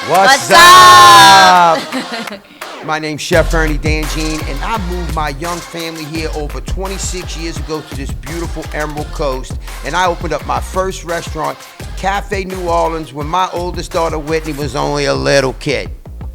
What's up? My name's Chef Ernie Dangine, and I moved my young family here over 26 years ago to this beautiful Emerald Coast, and I opened up my first restaurant, Cafe New Orleans, when my oldest daughter, Whitney, was only a little kid.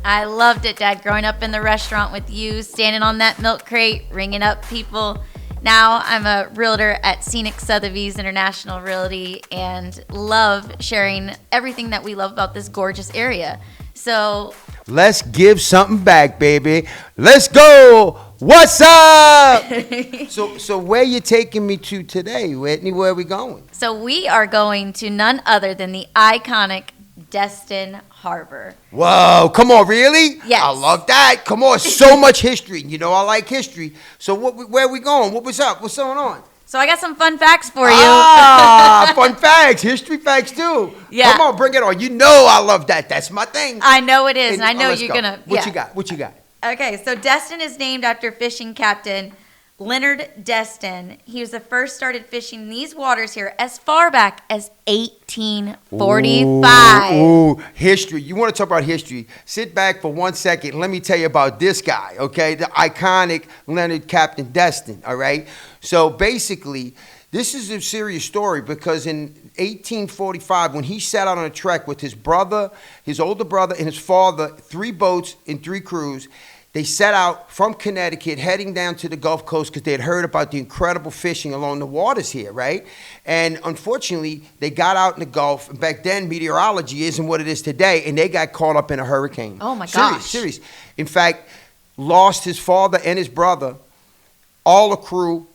I loved it, Dad, growing up in the restaurant with you, standing on that milk crate, ringing up people. Now I'm a realtor at Scenic Sotheby's International Realty and love sharing everything that we love about this gorgeous area. So let's give something back, baby. Let's go. What's up? So where you taking me to today, Whitney? Where are we going? So we are going to none other than the iconic Destin Hardor. Whoa, come on, really? Yes. I love that. Come on, so much history. You know I like history. So where are we going? What was up? What's going on? So I got some fun facts for you. Fun facts. History facts, too. Yeah. Come on, bring it on. You know I love that. That's my thing. I know it is, and I know let's you're go. going to. What you got? What you got? Okay, so Destin is named after fishing captain Leonard Destin. He was the first started fishing these waters here as far back as 1845. Ooh, history. You want to talk about history? Sit back for 1 second. Let me tell you about this guy, okay? The iconic Leonard Captain Destin, all right? So basically, this is a serious story because in 1845, when he set out on a trek with his brother, his older brother, and his father, 3 boats and 3 crews, they set out from Connecticut, heading down to the Gulf Coast because they had heard about the incredible fishing along the waters here, right? And unfortunately, they got out in the Gulf. And back then, meteorology isn't what it is today, and they got caught up in a hurricane. Oh, my gosh. Serious. In fact, lost his father and his brother. All the crew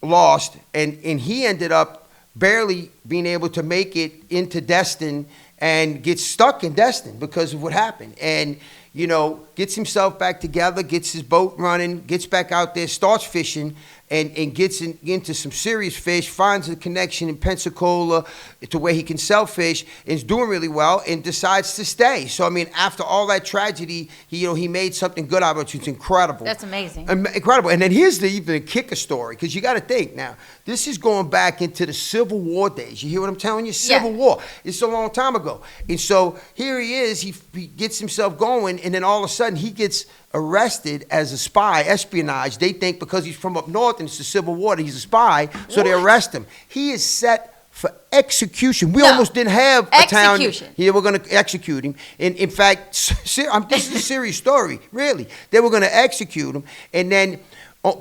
lost, and he ended up barely being able to make it into Destin and get stuck in Destin because of what happened. And you know, gets himself back together, gets his boat running, gets back out there, starts fishing, and gets into some serious fish, finds a connection in Pensacola to where he can sell fish, and is doing really well, and decides to stay. So, I mean, after all that tragedy, he made something good out of it. It's incredible. That's amazing. Incredible. And then here's even a kicker story, because you got to think now, this is going back into the Civil War days. You hear what I'm telling you? Civil War. It's a long time ago. And so here he is, he gets himself going, and then all of a sudden he gets arrested as a spy, espionage. They think because he's from up north and it's the Civil War that he's a spy, so they arrest him. He is set for execution. We almost didn't have a town here. We're going to execute him. And in fact, this is a serious story, really. They were going to execute him, and then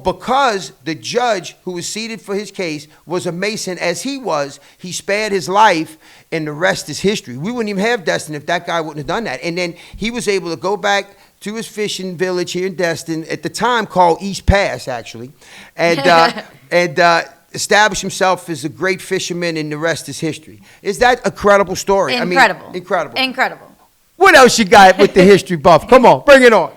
because the judge who was seated for his case was a Mason as he was, he spared his life, and the rest is history. We wouldn't even have Destin if that guy wouldn't have done that. And then he was able to go back to his fishing village here in Destin, at the time called East Pass, actually, and establish himself as a great fisherman, and the rest is history. Is that a credible story? Incredible. I mean, incredible. Incredible. What else you got with the history buff? Come on, bring it on.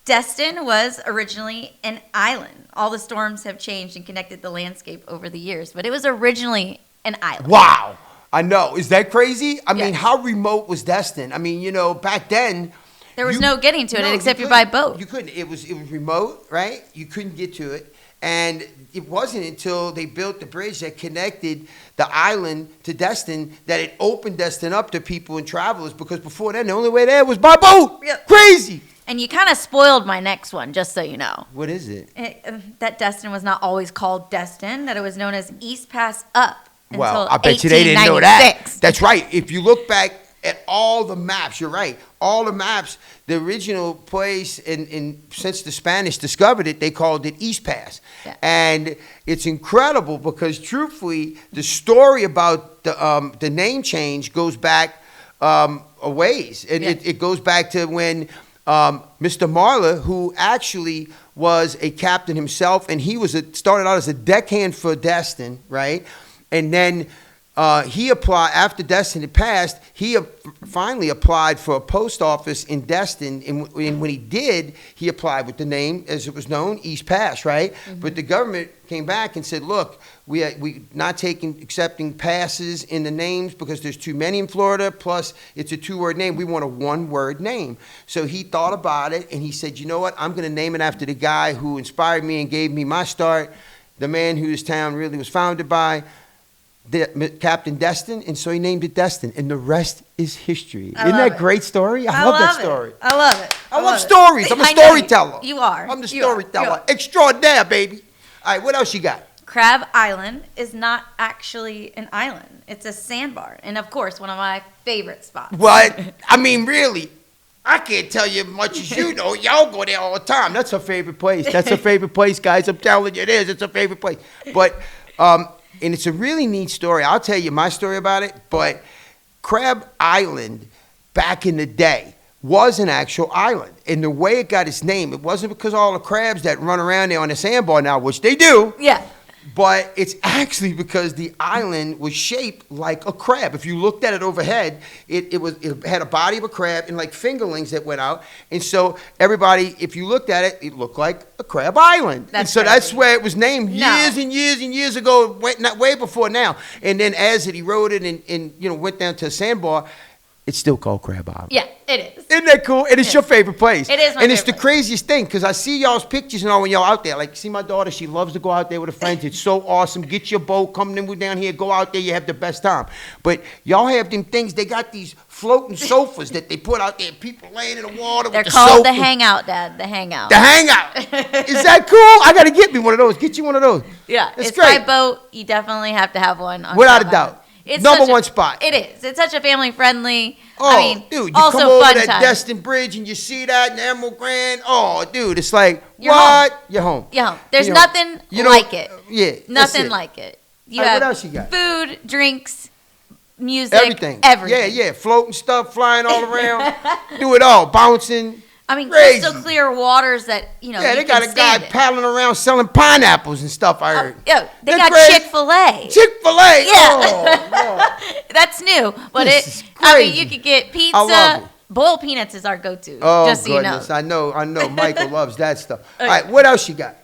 Destin was originally an island. All the storms have changed and connected the landscape over the years, but it was originally an island. Wow. I know. Is that crazy? I mean, how remote was Destin? I mean, back then, there was no getting to it except you're by boat. You couldn't. It was remote, right? You couldn't get to it. And it wasn't until they built the bridge that connected the island to Destin that it opened Destin up to people and travelers, because before then, the only way there was by boat. Yep. Crazy. And you kind of spoiled my next one, just so you know. What is it? That Destin was not always called Destin, that it was known as East Pass Up until well, I bet you they didn't know that. That's right. If you look back at all the maps, you're right. All the maps, the original place, since the Spanish discovered it, they called it East Pass. Yeah. And it's incredible because, truthfully, the story about the name change goes back a ways. And it goes back to when Mr. Marler, who actually was a captain himself, and he started out as a deckhand for Destin, right? And then he applied, after Destin had passed, he finally applied for a post office in Destin, and when he did, he applied with the name, as it was known, East Pass, right? Mm-hmm. But the government came back and said, look, we not accepting passes in the names because there's too many in Florida, plus it's a 2-word name. We want a 1-word name. So he thought about it, and he said, you know what, I'm going to name it after the guy who inspired me and gave me my start, the man who this town really was founded by, Captain Destin, and so he named it Destin, and the rest is history. I Isn't love that it. great story? I love that story. I love it. I love stories. I'm a storyteller. You are. I'm the storyteller. Extraordinaire, baby. All right, what else you got? Crab Island is not actually an island. It's a sandbar. And, of course, one of my favorite spots. What? I mean, really? I can't tell you as much as you know. Y'all go there all the time. That's her favorite place. That's her favorite place, guys. I'm telling you, it is. It's her favorite place. But, and it's a really neat story. I'll tell you my story about it. But Crab Island, back in the day, was an actual island. And the way it got its name, it wasn't because of all the crabs that run around there on the sandbar now, which they do. Yeah. But it's actually because the island was shaped like a crab. If you looked at it overhead, it had a body of a crab and like fingerlings that went out. And so everybody, if you looked at it, it looked like a crab island. That's where it was named years and years and years ago, not way before now. And then as it eroded and went down to a sandbar, it's still called Crab Island. Yeah, it is. Isn't that cool? And it's your favorite place. It is my And it's the favorite craziest thing because I see y'all's pictures and all when y'all out there. Like, see my daughter, she loves to go out there with her friends. It's so awesome. Get your boat, come down here, go out there, you have the best time. But y'all have them things, they got these floating sofas that they put out there, people laying in the water They're with the called sofa. the Hangout, Dad. The Hangout. The Hangout. Is that cool? I got to get me one of those. Get you one of those. Yeah, It's it's great. by boat. You definitely have to have one. On Without Crab a doubt. Island. It's Number one spot. It is. It's such a family friendly. Oh, I mean, dude, you also come over fun that time. Destin Bridge and you see that in Emerald Grand. Oh, dude, it's like, You're what? home. You're home. Yeah, there's You're home. nothing You know, like it. Yeah. that's Nothing it. like it. You All right, have what else you got? food, drinks, music, Everything. everything. Yeah, floating stuff, flying all around. Do it all, bouncing. I mean, Crazy. crystal clear waters that, Yeah, you they got can a guy stand it. paddling around selling pineapples and stuff, I heard. Yo, they They're got crazy. Chick-fil-A. Chick-fil-A. Yeah. Oh, Lord. That's new, but This is I mean, crazy. you could get pizza. I love it. Boiled peanuts is our go-to. Oh, just so goodness. you know. I know. Michael loves that stuff. All right, what else you got?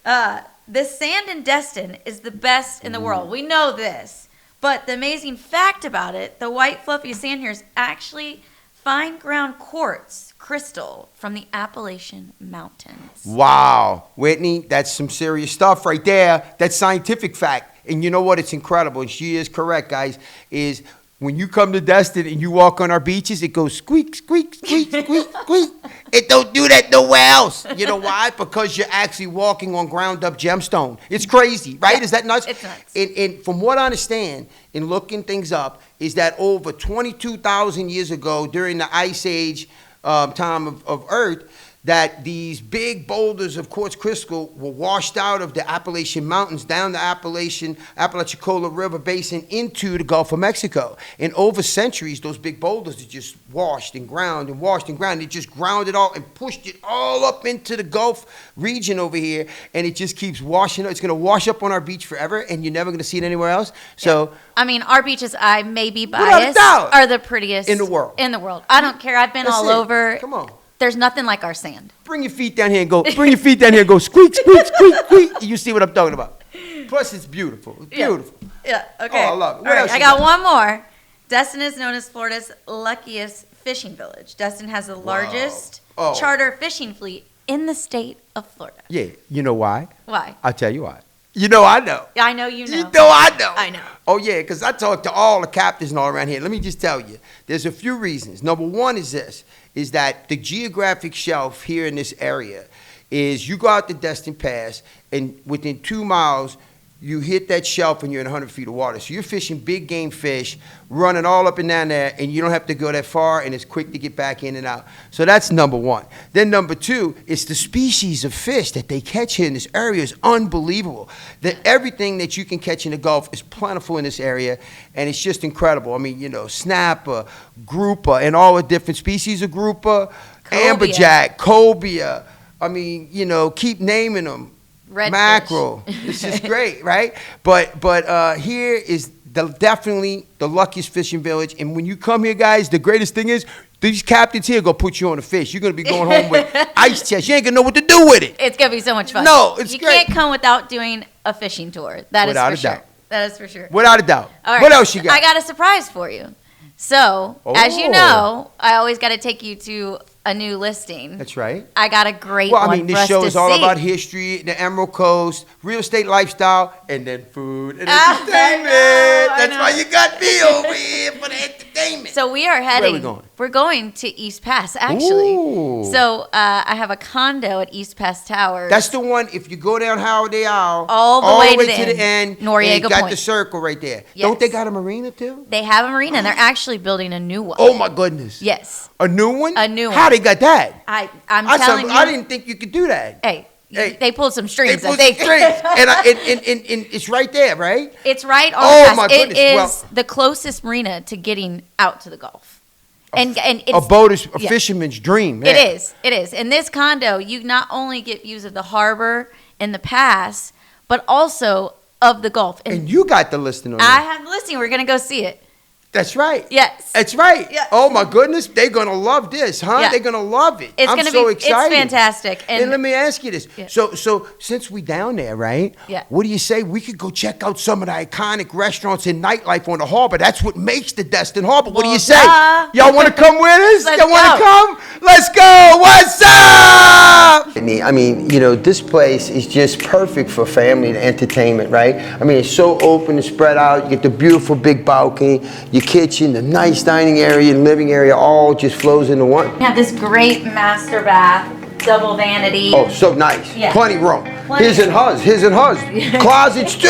The sand in Destin is the best in the world. We know this. But the amazing fact about it, the white fluffy sand here is actually fine ground quartz crystal from the Appalachian Mountains. Wow. Whitney, that's some serious stuff right there. That's scientific fact. And you know what? It's incredible. And she is correct, guys, is when you come to Destin and you walk on our beaches, it goes squeak, squeak, squeak, squeak, squeak. It don't do that nowhere else. You know why? Because you're actually walking on ground up gemstone. It's crazy, right? Yeah, Is that nuts? it's nuts. And from what I understand in looking things up is that over 22,000 years ago during the Ice Age time of Earth, that these big boulders of quartz crystal were washed out of the Appalachian Mountains down the Apalachicola River Basin into the Gulf of Mexico. And over centuries, those big boulders are just washed and ground and washed and ground. It just ground it all and pushed it all up into the Gulf region over here, and it just keeps washing up. It's going to wash up on our beach forever, and you're never going to see it anywhere else. So, I mean, our beaches, I may be Without a biased, doubt. are the prettiest In the world. In the world. I don't care. I've been That's all it. over. Come on. There's nothing like our sand. Bring your feet down here and go. Bring your feet down here and go. Squeak, squeak, squeak, squeak. You see what I'm talking about? Plus, it's beautiful. It's beautiful. Yeah, okay. Oh, I love it. What All right, else I you got got? one more. Destin is known as Florida's luckiest fishing village. Destin has the largest Oh. charter fishing fleet in the state of Florida. Yeah. You know why? Why? I'll tell you why. You know I know. I know you know. You know I know. I know. Oh, yeah, because I talk to all the captains and all around here. Let me just tell you, there's a few reasons. Number one is this, is that the geographic shelf here in this area is you go out to Destin Pass, and within 2 miles, you hit that shelf and you're in 100 feet of water. So you're fishing big game fish, running all up and down there, and you don't have to go that far, and it's quick to get back in and out. So that's number one. Then number two, it's the species of fish that they catch here in this area is unbelievable. That everything that you can catch in the Gulf is plentiful in this area, and it's just incredible. I mean, snapper, grouper, and all the different species of grouper, amberjack, cobia. I mean, keep naming them. Redfish. Mackerel. This is great, right? But here is definitely the luckiest fishing village. And when you come here, guys, the greatest thing is these captains here gonna put you on a fish. You're gonna be going home with ice chest. You ain't gonna know what to do with it. It's going to be so much fun. No, it's you great. can't come without doing a fishing tour. That Without is a for sure. doubt. That is for sure. Without a doubt. All right. What else you got? I got a surprise for you. So, as you Oh. know, I always got to take you to a new listing. That's right. I got a great Well, I one mean, for this us show to is all see. about history, the Emerald Coast, real estate lifestyle, and then food and I entertainment. know, I That's know. why you got me over here for the entertainment. So we are heading. we going? We're going to East Pass, actually. Ooh. So I have a condo at East Pass Towers. That's the one, if you go down Howard Aisle, All the way to the end, Noriega and you got Point. the circle right there. Yes. Don't they got a marina too? They have a marina, and they're actually building a new one. Oh my goodness. Yes. A new one? A new How one. they got that? I'm telling you. I didn't think you could do that. Hey, Hey. they pulled some strings. They I put think. strings. and it's right there, right? It's right on Oh, the pass. my It goodness. is Well- the closest marina to getting out to the Gulf. And it's, A boat is a yeah. fisherman's dream. It yeah. is. It is. In this condo, you not only get views of the harbor and the pass, but also of the Gulf. And you got the listing on I that. have the listing. We're gonna go see it. That's right. Yes. That's right. Yes. Oh my goodness, they're gonna love this, huh? Yeah. They're gonna love it. It's I'm gonna so be. excited. It's fantastic. And let me ask you this. Yeah. So since we down there, right? Yeah. What do you say we could go check out some of the iconic restaurants and nightlife on the harbor? That's what makes the Destin Harbor. What do Well, you say? duh. Y'all want to come with us? Let's Y'all want to go. come? Let's go. What's up? I mean, you know, this place is just perfect for family and entertainment, right? I mean, it's so open and spread out. You get the beautiful big balcony, your kitchen, the nice dining area and living area, all just flows into one. We have this great master bath, double vanity. Oh, so nice. Yeah. Plenty room. Plenty. His and hers. Closets too.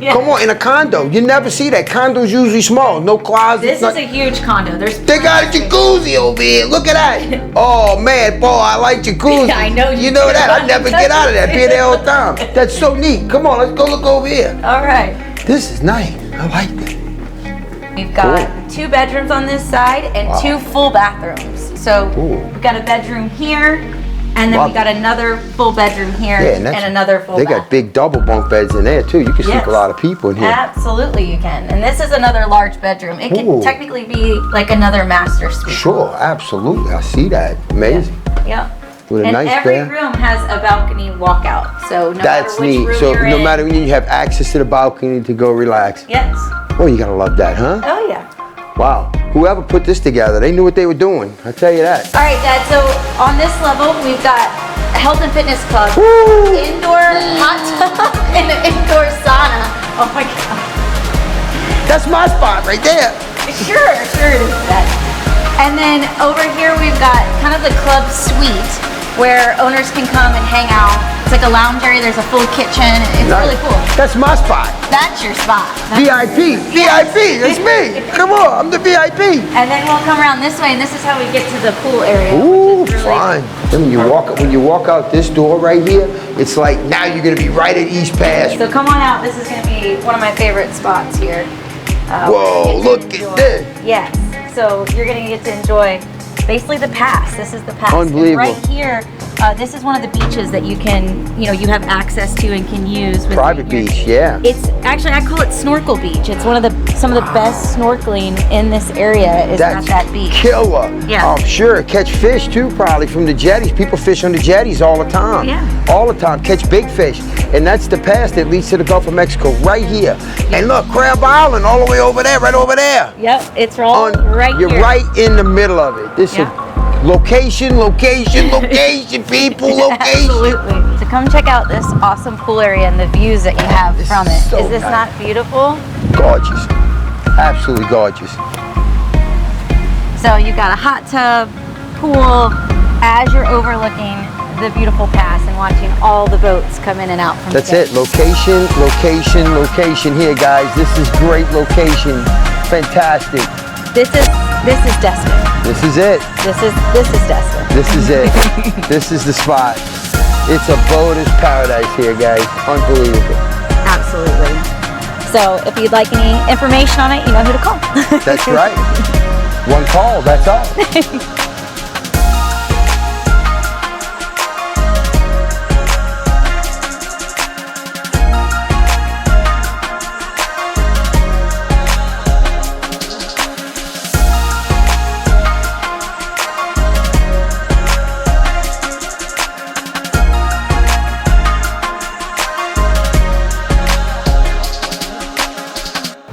Yeah. Come on, in a condo. You never see that. Condos usually small. No closets. This is a huge condo. There's They got a jacuzzi over here. Look at that. Oh man, boy, I like jacuzzi. I know you You know do. that. I never get out of that. Be there all the time. That's so neat. Come on, let's go look over here. All right. This is nice. I like that. We've got 2 bedrooms on this side and Wow. 2 full bathrooms. So Ooh. we've got a bedroom here, and then Wow. we got another full bedroom here Yeah, and another full They bath. got big double bunk beds in there too. You can sleep Yes. a lot of people in here. Absolutely, you can. And this is another large bedroom. It Ooh. could technically be like another master suite. Sure, absolutely. I see that. Amazing. Yep. With a And nice every bed. room has a balcony walkout. So no That's matter which neat. room So you're no in. matter when you have access to the balcony to go relax. Yes. Oh, you gotta love that, huh? Oh yeah. Wow. Whoever put this together, they knew what they were doing. I tell you that. All right, Dad. So on this level, we've got a health and fitness club, Woo! indoor hot tub, and an indoor sauna. Oh my God. That's my spot right there. Sure it is, Dad. And then over here we've got kind of the club suite where owners can come and hang out. It's like a lounge area. There's a full kitchen. It's really cool. That's my spot. That's your spot. VIP. VIP. It's me. Come on. I'm the VIP. And then we'll come around this way, and this is how we get to the pool area. Ooh, which is really fun. Then when you walk out this door right here, it's like now you're gonna be right at East Pass. So come on out. This is going to be one of my favorite spots here. Whoa, look at this. Yes. So you're going to get to enjoy basically the pass. This is the pass. And Unbelievable. right here, this is one of the beaches that you can, you have access to and can use. With Private your- beach, yeah. It's actually, I call it Snorkel Beach. It's some of the best snorkeling in this area is That's at that beach. killer. Yeah. I'm sure. Catch fish too, probably from the jetties. People fish on the jetties all the time. Yeah. All the time. Catch big fish. And that's the pass that leads to the Gulf of Mexico right here. And look, Crab Island all the way over there, right over there. Yep, it's all right You're here. right in the middle of it. This Yeah. is location, people, location. Absolutely. So come check out this awesome pool area and the views that you have This from is it. so Is this nice. not beautiful? Gorgeous. Absolutely gorgeous. So you've got a hot tub, pool, as you're overlooking the beautiful pass and watching all the boats come in and out from That's the it. Location, location, location here, guys. This is great location. Fantastic. This is Destin. This is it. This is Destin. This is it. This is the spot. It's a boater's paradise here, guys. Unbelievable. Absolutely. So if you'd like any information on it, you know who to call. That's right. One call, that's all.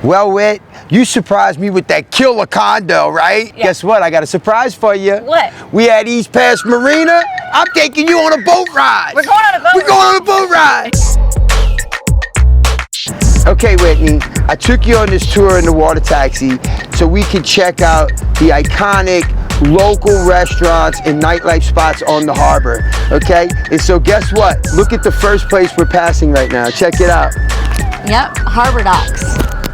Well, Whit, You surprised me with that killer condo, right? Yeah. Guess what? I got a surprise for you. What? We at East Pass Marina. I'm taking you on a boat ride. We're going on a boat We're going on a boat ride. Okay, Whitney, I took you on this tour in the water taxi so we could check out the iconic local restaurants and nightlife spots on the harbor, okay? And so guess what? Look at the first place we're passing right now. Check it out. Yep, Harbor Docks.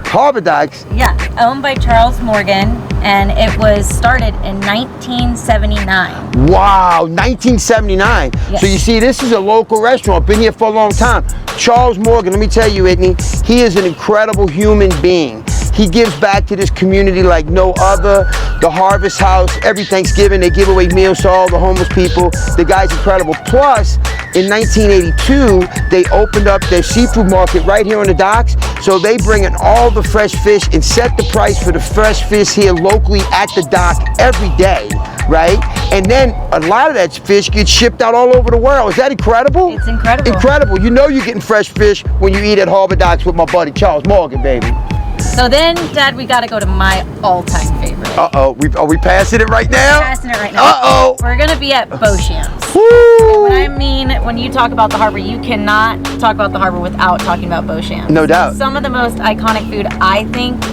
Harbor Docks? Yeah, owned by Charles Morgan, and it was started in 1979. Wow, 1979. Yes. So you see, this is a local restaurant, been here for a long time. Charles Morgan, let me tell you, Whitney, he is an incredible human being. He gives back to this community like no other. The Harvest House, every Thanksgiving, they give away meals to all the homeless people. The guy's incredible. Plus, in 1982, they opened up their seafood market right here on the docks. So they bring in all the fresh fish and set the price for the fresh fish here locally at the dock every day, right? And then a lot of that fish gets shipped out all over the world. Is that incredible? It's incredible. Incredible. You know you're getting fresh fish when you eat at Harbor Docks with my buddy Charles Morgan, baby. So then, Dad, we gotta go to my all-time favorite. Uh-oh, are we passing it right now? Passing it right now. Uh-oh. We're gonna be at Beauchamp's. Woo! What I mean, when you talk about the harbor, you cannot talk about the harbor without talking about Beauchamp's. No doubt. Some of the most iconic food, I think,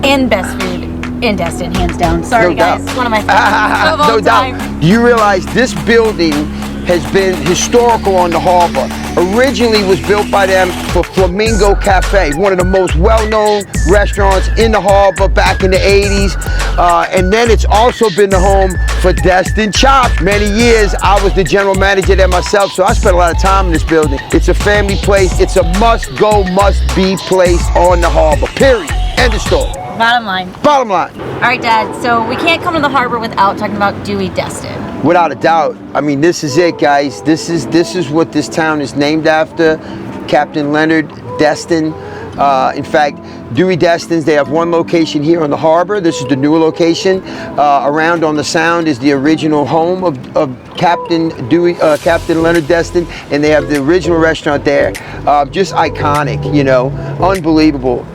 and best food in Destin, hands down. Sorry, No guys, doubt. one of my favorites of all No time. doubt. You realize this building has been historical on the harbor. Originally was built by them for Flamingo Cafe, one of the most well-known restaurants in the harbor back in the 80s. And then it's also been the home for Destin Chops. Many years I was the general manager there myself, so I spent a lot of time in this building. It's a family place. It's a must-go, must-be place on the harbor, period. End of story. Bottom line. Bottom line. All right, Dad, so we can't come to the harbor without talking about Dewey Destin. Without a doubt. I mean, this is it, guys. This is what this town is named after. Captain Leonard Destin. In fact, Dewey Destin's, they have one location here on the harbor. This is the newer location. Around on the Sound is the original home of Captain Leonard Destin, and they have the original restaurant there. Just iconic, you know, unbelievable,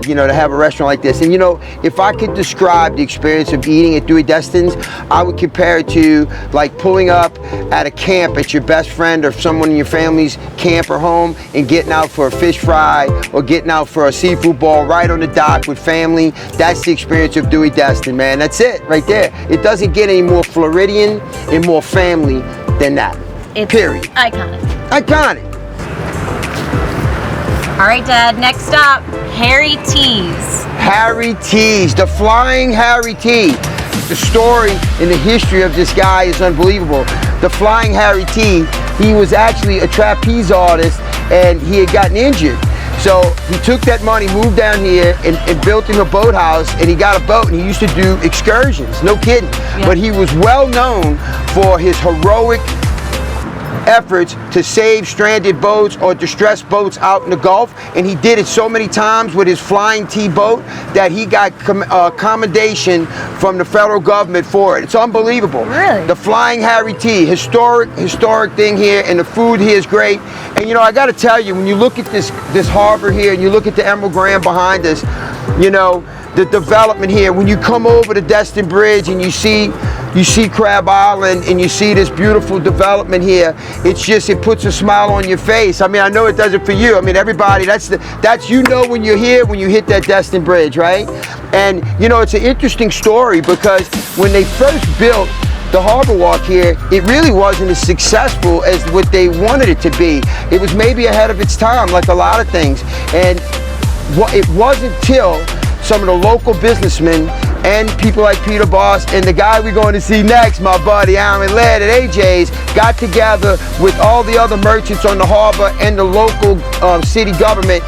you know, to have a restaurant like this. And you know, if I could describe the experience of eating at Dewey Destin's, I would compare it to like pulling up at a camp at your best friend or someone in your family's camp or home and getting out for a fish fry or getting out for a seafood ball right on the dock with family. That's the experience of Dewey Destin, man. That's it right there. It doesn't get any more Floridian and more family than that. It's period. Iconic. Iconic. All right, Dad, next stop, Harry T's. Harry T's, the Flying Harry T. The story and the history of this guy is unbelievable. The Flying Harry T, he was actually a trapeze artist and he had gotten injured. So he took that money, moved down here, and built him a boathouse, and he got a boat, and he used to do excursions, no kidding. Yeah. But he was well known for his heroic efforts to save stranded boats or distressed boats out in the Gulf, and he did it so many times with his Flying T boat that he got commendation from the federal government for it. It's unbelievable. Really? The Flying Harry T, historic thing here, and the food here is great. And you know, I got to tell you, when you look at this harbor here, and you look at the Emerald Graham behind us, you know, the development here, when you come over the Destin Bridge and you see Crab Island and you see this beautiful development here, it puts a smile on your face. I mean, I know it does it for you. I mean, everybody, that's you know when you're here, when you hit that Destin Bridge, right? And you know, it's an interesting story because when they first built the Harbor Walk here, it really wasn't as successful as what they wanted it to be. It was maybe ahead of its time, like a lot of things. And it wasn't till some of the local businessmen and people like Peter Boss and the guy we're going to see next, my buddy Aaron Ladd at AJ's, got together with all the other merchants on the harbor and the local city government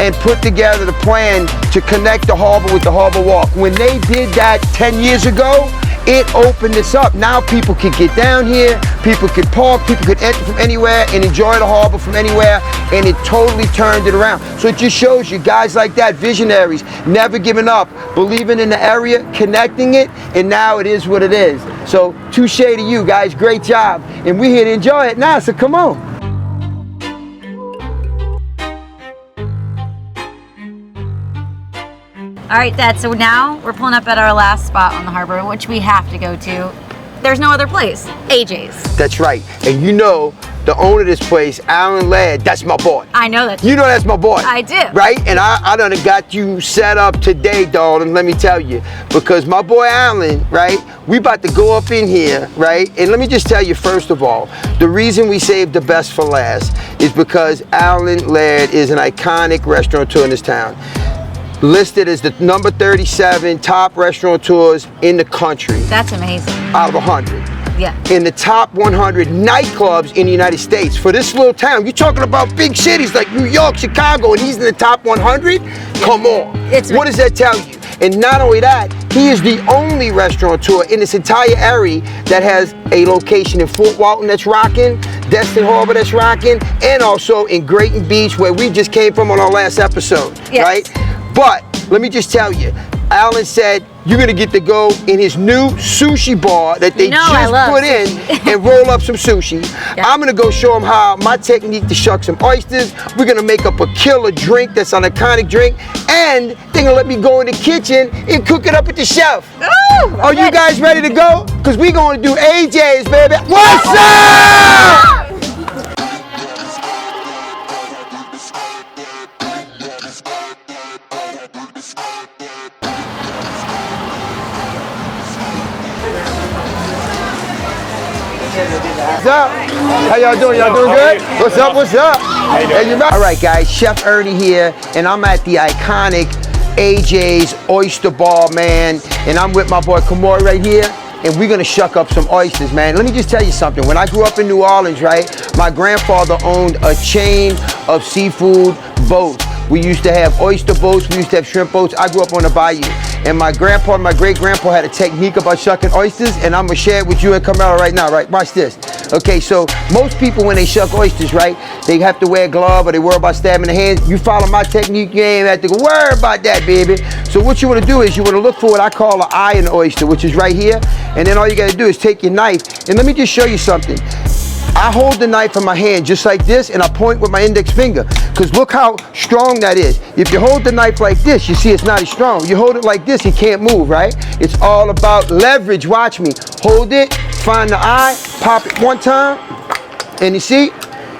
and put together the plan to connect the harbor with the Harbor Walk. When they did that 10 years ago, it opened this up. Now people could get down here, people could park, people could enter from anywhere and enjoy the harbor from anywhere, and it totally turned it around. So it just shows you guys like that, visionaries, never giving up, believing in the area, connecting it, and now it is what it is. So touche to you guys, great job. And we're here to enjoy it now, so come on. All right, Dad, so now we're pulling up at our last spot on the harbor, which we have to go to. There's no other place. AJ's. That's right. And you know, the owner of this place, Alan Ladd, that's my boy. I know that. You know that's my boy. I do. Right? And I done got you set up today, darling, let me tell you. Because my boy Alan, right, we about to go up in here, right? And let me just tell you, first of all, the reason we saved the best for last is because Alan Ladd is an iconic restaurateur in this town. Listed as the number 37 top restaurateurs in the country. That's amazing. Out of 100. Yeah. In the top 100 nightclubs in the United States. For this little town, you're talking about big cities like New York, Chicago, and he's in the top 100? Come on. What does that tell you? And not only that, he is the only restaurateur in this entire area that has a location in Fort Walton that's rocking, Destin Hardor that's rocking, and also in Grayton Beach, where we just came from on our last episode, right? But let me just tell you, Alan said you're gonna get to go in his new sushi bar that they just put in and roll up some sushi. I'm gonna go show him how my technique to shuck some oysters. We're gonna make up a killer drink that's an iconic drink, and they're gonna let me go in the kitchen and cook it up at the shelf. Are you guys ready to go? Cause we're gonna do AJ's, baby. What's up? What's up? How y'all doing? Y'all doing good? What's up? What's up? All right, guys. Chef Ernie here, and I'm at the iconic AJ's Oyster Bar, man. And I'm with my boy Kamori right here, and we're gonna shuck up some oysters, man. Let me just tell you something. When I grew up in New Orleans, right, my grandfather owned a chain of seafood boats. We used to have oyster boats, we used to have shrimp boats. I grew up on the bayou. And my grandpa and my great-grandpa had a technique about shucking oysters, and I'm gonna share it with you and Camaro right now, right? Watch this. Okay, so most people when they shuck oysters, right, they have to wear a glove or they worry about stabbing their hands. You follow my technique, you ain't have to worry about that, baby. So what you wanna do is you wanna look for what I call an eye in the oyster, which is right here. And then all you gotta do is take your knife, and let me just show you something. I hold the knife in my hand just like this, and I point with my index finger, because look how strong that is. If you hold the knife like this, you see it's not as strong. You hold it like this, it can't move, right? It's all about leverage. Watch me. Hold it, find the eye, pop it one time, and you see,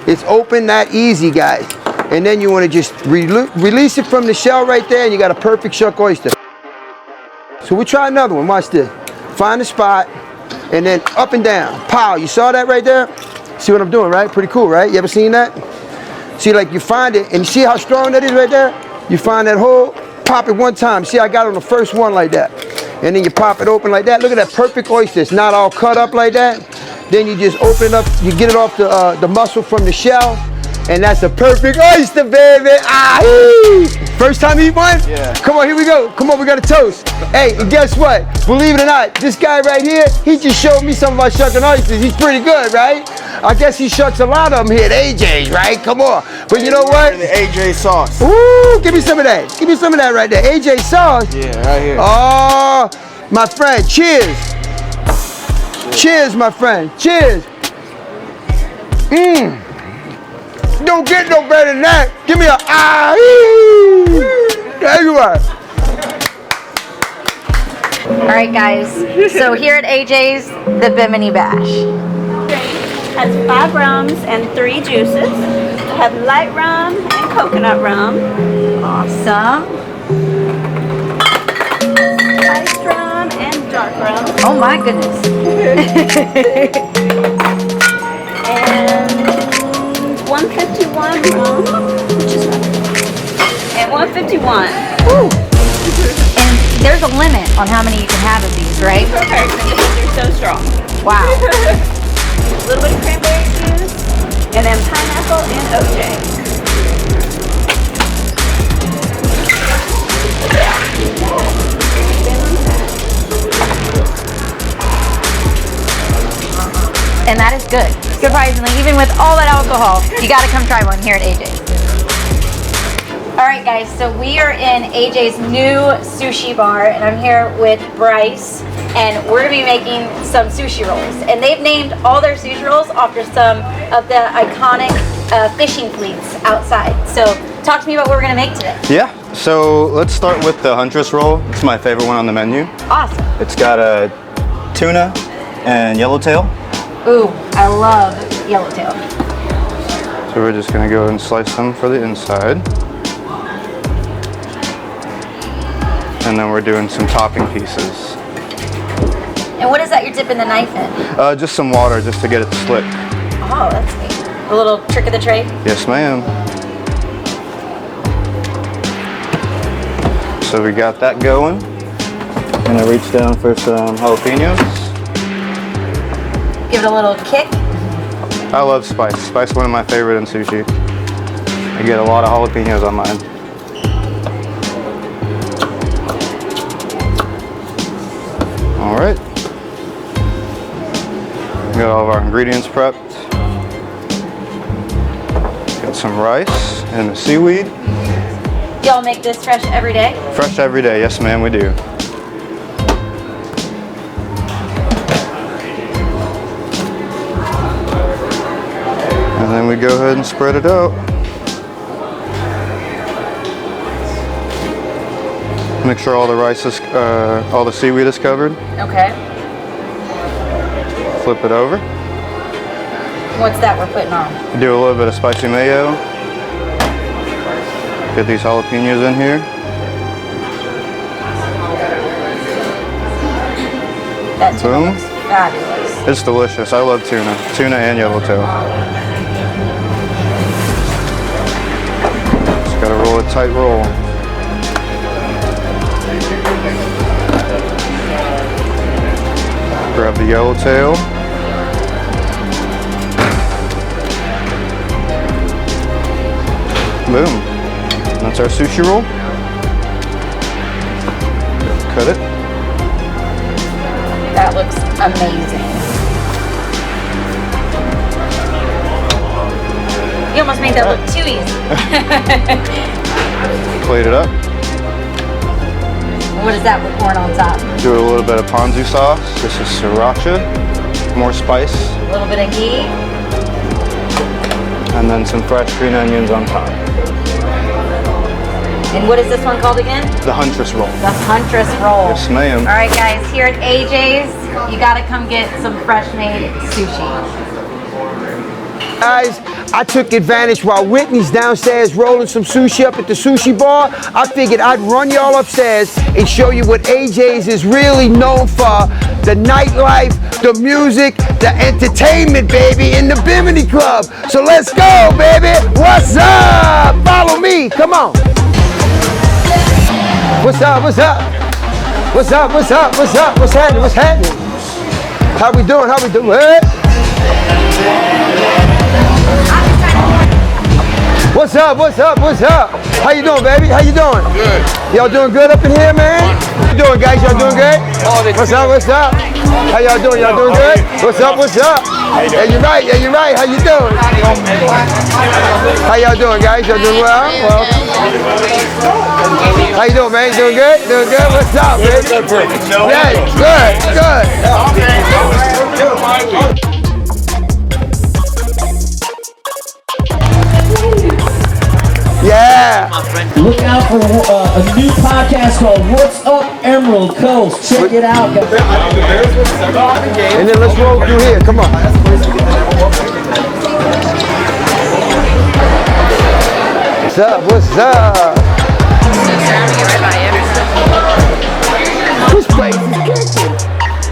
it's open that easy, guys. And then you want to just release it from the shell right there, and you got a perfect shuck oyster. So we'll try another one. Watch this. Find the spot, and then up and down. Pow, you saw that right there? See what I'm doing, right? Pretty cool, right? You ever seen that? See, like you find it, and you see how strong that is right there? You find that hole, pop it one time. See, I got it on the first one like that. And then you pop it open like that. Look at that perfect oyster. It's not all cut up like that. Then you just open it up, you get it off the muscle from the shell, and that's a perfect oyster, baby. First time you eat one? Yeah. Come on, here we go. Come on, we got a toast. Hey, and guess what? Believe it or not, this guy right here, he just showed me something about shucking oysters. He's pretty good, right? I guess he shucks a lot of them here at AJ's, right? Come on. But you know what? The AJ sauce. Ooh, give me some of that. Give me some of that right there. AJ sauce. Yeah, right here. Oh, my friend, cheers. Cheers, my friend. Cheers. Don't get no better than that. Give me a There you are. All right, guys. So here at AJ's, the Bimini Bash. Has 5 rums and 3 juices. Have light rum and coconut rum. Awesome. Iced rum and dark rum. Oh my goodness. And 151 rum, which is and 151. Woo. And there's a limit on how many you can have of these, right? Per person, because they're so strong. Wow. A little bit of cranberry juice, and then pineapple and OJ. And that is good. Surprisingly, even with all that alcohol, you gotta come try one here at AJ's. All right, guys, so we are in AJ's new sushi bar, and I'm here with Bryce, and we're gonna be making some sushi rolls. And they've named all their sushi rolls after some of the iconic fishing fleets outside. So talk to me about what we're gonna make today. Yeah, so let's start with the Huntress roll. It's my favorite one on the menu. Awesome. It's got a tuna and yellowtail. Ooh, I love yellowtail. So we're just gonna go and slice them for the inside. And then we're doing some topping pieces. And what is that you're dipping the knife in? Just some water just to get it slick. Oh, that's neat. A little trick of the trade? Yes, ma'am. So we got that going. Gonna reach down for some jalapenos. Give it a little kick. I love spice. Spice is one of my favorite in sushi. I get a lot of jalapenos on mine. All right. We got all of our ingredients prepped. Got some rice and the seaweed. Y'all make this fresh every day? Fresh every day, yes ma'am, we do. And then we go ahead and spread it out. Make sure all the rice is, all the seaweed is covered. Okay. Flip it over. What's that we're putting on? Do a little bit of spicy mayo. Get these jalapenos in here. That tuna Boom. looks fabulous. It's delicious. I love tuna. Tuna and yellowtail. Just gotta roll a tight roll. Grab the yellowtail. Boom. That's our sushi roll. Cut it. That looks amazing. You almost made that look too easy. Plate it up. What is that we're pouring on top? Do a little bit of ponzu sauce. This is sriracha. More spice. A little bit of ghee. And then some fresh green onions on top. And what is this one called again? The Huntress roll. The Huntress roll. Yes, ma'am. All right, guys, here at AJ's, you gotta come get some fresh made sushi. Guys, I took advantage while Whitney's downstairs rolling some sushi up at the sushi bar. I figured I'd run y'all upstairs and show you what AJ's is really known for. The nightlife, the music, the entertainment, baby, in the Bimini Club. So let's go, baby. What's up? Follow me. Come on. What's up? What's up? What's up? What's up? What's up? What's happening? What's happening? How we doing? How we doing? What's up? What's up? What's up? How you doing, baby? How you doing? Good. Y'all doing good up in here, man? How you doing, guys? Y'all doing good? What's up? What's up? How y'all doing? Y'all doing good? What's up? What's up? Yeah, you're right. Yeah, you're right. How you doing? How y'all doing, guys? Y'all doing well? How you doing, man? Doing good? Doing good? What's up, baby? Yeah, good. Yeah. Look out for a new podcast called What's Up Emerald Coast. Check it out, guys. And then let's roll through here. Come on. What's up? What's up? This place is kicking.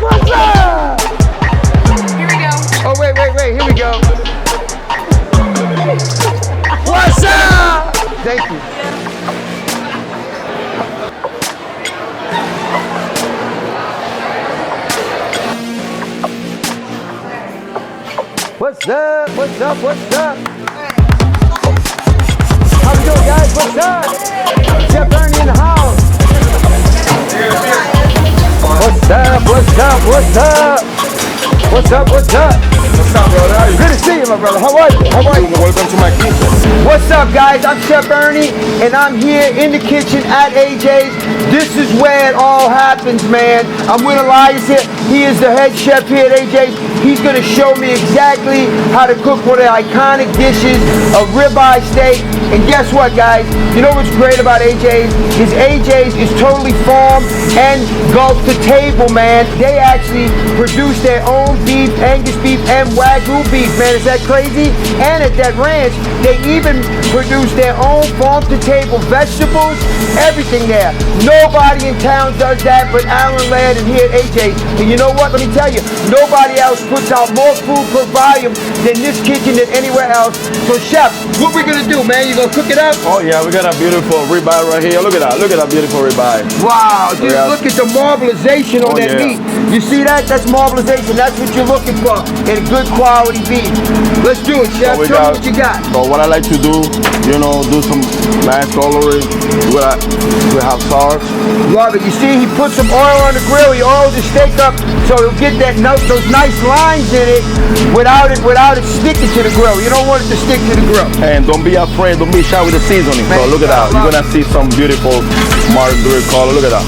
What's up? Here we go. Oh, wait. Here we go. What's up? Thank you. What's up? What's up? What's up? How we doing, guys? What's up? Chef Ernie in the house. What's up? What's up? What's up? What's up? What's up? What's up, brother? How you? Good to see you, my brother. How are you? How are you? Welcome to my kitchen. What's up, guys? I'm Chef Ernie, and I'm here in the kitchen at AJ's. This is where it all happens, man. I'm with Elias here. He is the head chef here at AJ's. He's gonna show me exactly how to cook one of the iconic dishes, a ribeye steak. And guess what, guys? You know what's great about AJ's? Is AJ's is totally farm and Gulf to table, man. They actually produce their own beef, Angus beef, and Wagyu beef, man. Is that crazy? And at that ranch, they even produce their own farm to table vegetables, everything there. Nobody in town does that but Alan Laird and here at AJ's. And you know what? Let me tell you, nobody else puts out more food per volume than this kitchen than anywhere else. So, chef, what we gonna do, man? You gonna cook it up? Oh yeah, we got a beautiful ribeye right here. Look at that. Look at that beautiful ribeye. Wow, dude, look at the marbleization on that meat. You see that? That's marbleization. That's what you're looking for in good quality beef. Let's do it, chef. Show me what you got. So what I like to do, do some nice coloring. We have sauce. Love it. You see, he put some oil on the grill. He oiled the steak up so he'll get those nice lines in it without it sticking to the grill. You don't want it to stick to the grill. And don't be afraid. Don't be shy with the seasoning. So look at that. You're gonna see some beautiful margarine color. Look at that.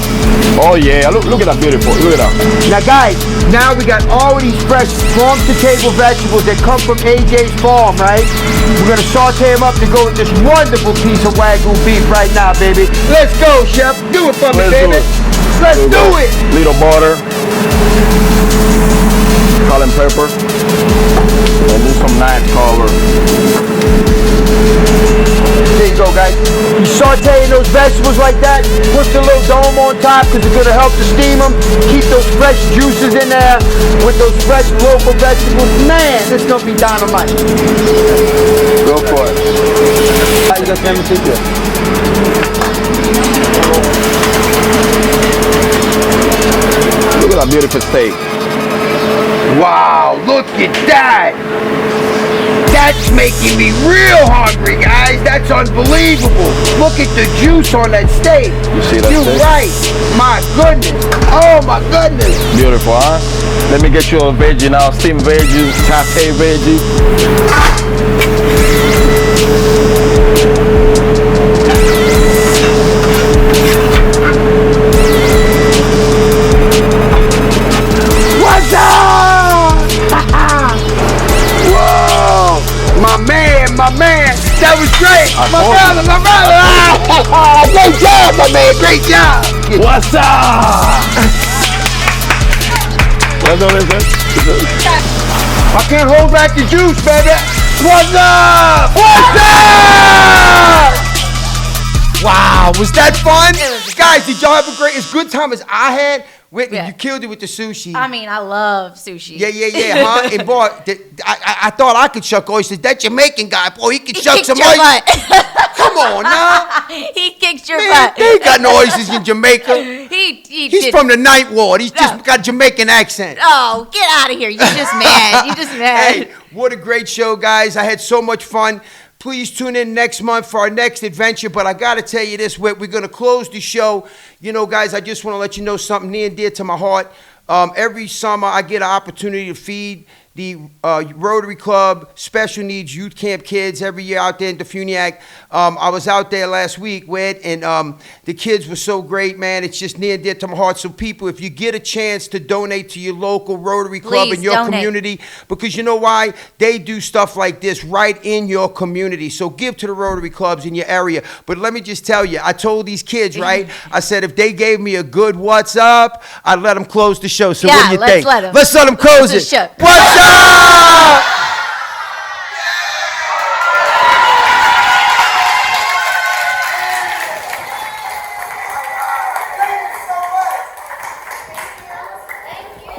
Oh yeah. Look at that beautiful. Look at that. Now, guys, now we got all of these fresh farm-to-table vegetables that come from AJ's farm, right? We're gonna saute them up to go with this wonderful piece of Wagyu beef right now, baby. Let's go, chef. Do it for me, baby. Let's do it. Little butter, salt and pepper, and do some nice color. There you go, guys. You sauteing those vegetables like that, put the little dome on top because it's gonna help to steam them. Keep those fresh juices in there with those fresh local vegetables. Man, this is gonna be dynamite. Go for it. How you gonna see this? Look at that beautiful steak. Wow, look at that. That's making me real hungry, guys. That's unbelievable. Look at the juice on that steak. You see that You're steak? right. My goodness. Oh, my goodness. Beautiful, huh? Let me get you a veggie now. Steamed veggie, sauté veggie. What's up? Whoa. My man. That was great. My brother. Great job, my man. Great job. What's up? I can't hold back the juice, baby. What's up? What's up? Wow, was that fun? Guys, did y'all have a great, as good time as I had? Whitney, you killed it with the sushi. I mean, I love sushi. Yeah, huh? And boy, I thought I could shuck oysters. That Jamaican guy, boy, he could He shuck kicked some your oysters. butt. Come on, now. He kicked your Man, butt. they ain't got no oysters in Jamaica. He's He's from the Ninth Ward. He's just got a Jamaican accent. Oh, get out of here. You're just mad. You're just mad. Hey, what a great show, guys. I had so much fun. Please tune in next month for our next adventure. But I got to tell you this, we're going to close the show. You know, guys, I just want to let you know something near and dear to my heart. Every summer, I get an opportunity to feed the Rotary Club Special Needs Youth Camp kids every year out there in Defuniak. I was out there last week, and the kids were so great, man. It's just near and dear to my heart. So people, if you get a chance to donate to your local Rotary Club in your community, because you know why? They do stuff like this right in your community. So give to the Rotary Clubs in your area. But let me just tell you, I told these kids, right? I said if they gave me a good what's up, I'd let them close the show. So what do you think? Let them. Let's let them close it. Show. What's up?